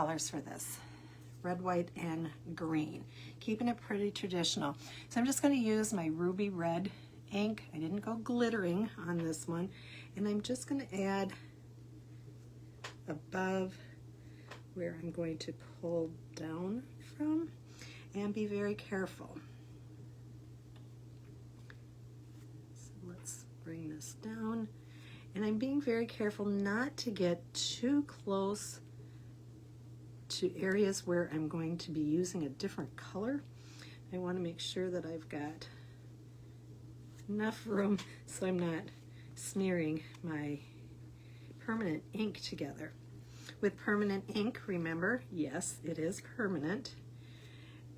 colors for this. Red, white, and green. Keeping it pretty traditional. So I'm just going to use my ruby red ink. I didn't go glittering on this one. And I'm just going to add above where I'm going to pull down from, and be very careful. So let's bring this down. And I'm being very careful not to get too close to areas where I'm going to be using a different color. I want to make sure that I've got enough room so I'm not smearing my permanent ink together. With permanent ink, remember, yes, it is permanent,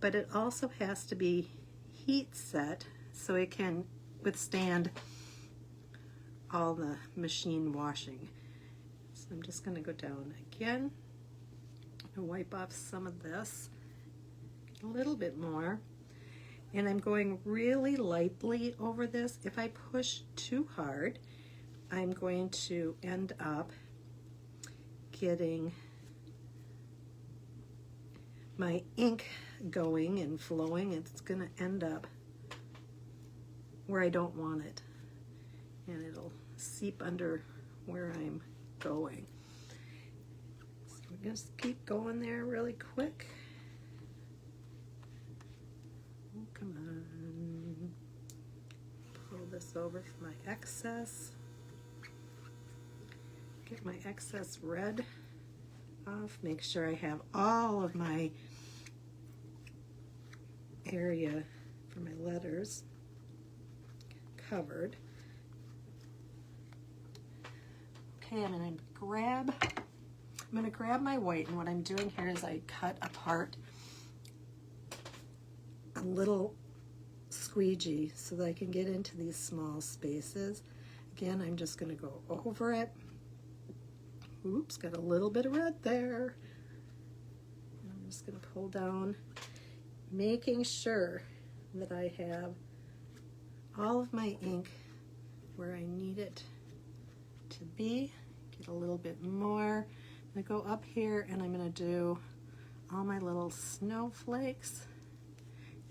but it also has to be heat set so it can withstand all the machine washing. So I'm just going to go down again and wipe off some of this, a little bit more, and I'm going really lightly over this. If I push too hard, I'm going to end up getting my ink going and flowing. It's going to end up where I don't want it, and it'll seep under where I'm going. So we're going to keep going there really quick. Oh, come on. Pull this over for my excess. Get my excess red off. Make sure I have all of my area for my letters covered. Okay, I'm going to grab my white, and what I'm doing here is I cut apart a little squeegee so that I can get into these small spaces. Again, I'm just going to go over it. Oops, got a little bit of red there. I'm just going to pull down, making sure that I have all of my ink where I need it to be. Get a little bit more. I'm going to go up here and I'm going to do all my little snowflakes.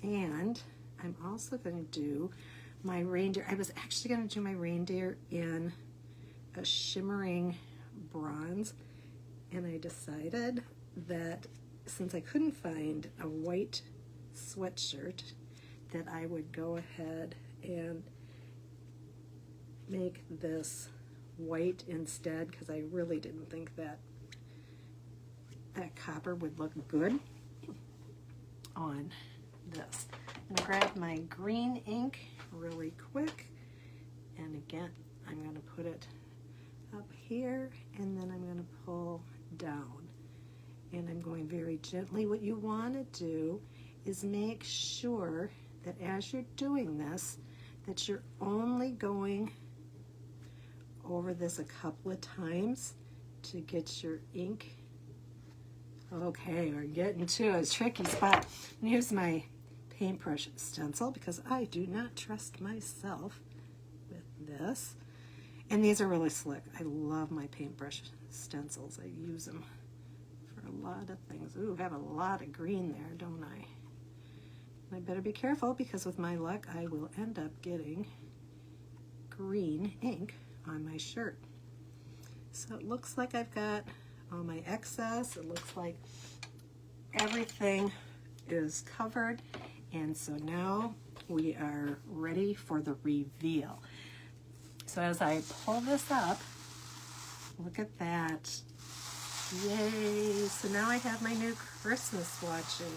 And I'm also going to do my reindeer. I was actually going to do my reindeer in a shimmering bronze, and I decided that since I couldn't find a white sweatshirt, that I would go ahead and make this white instead, because I really didn't think that copper would look good on this. I'm going to grab my green ink really quick, and again I'm going to put it up here, and then I'm going to pull down, and I'm going very gently. What you want to do is make sure that as you're doing this, that you're only going over this a couple of times to get your ink. Okay, we're getting to a tricky spot. And here's my paintbrush stencil, because I do not trust myself with this. And these are really slick. I love my paintbrush stencils. I use them for a lot of things. Ooh, I have a lot of green there, don't I? And I better be careful, because with my luck, I will end up getting green ink on my shirt. So it looks like I've got all my excess. It looks like everything is covered. And so now we are ready for the reveal. So as I pull this up, look at that. Yay! So now I have my new Christmas watching.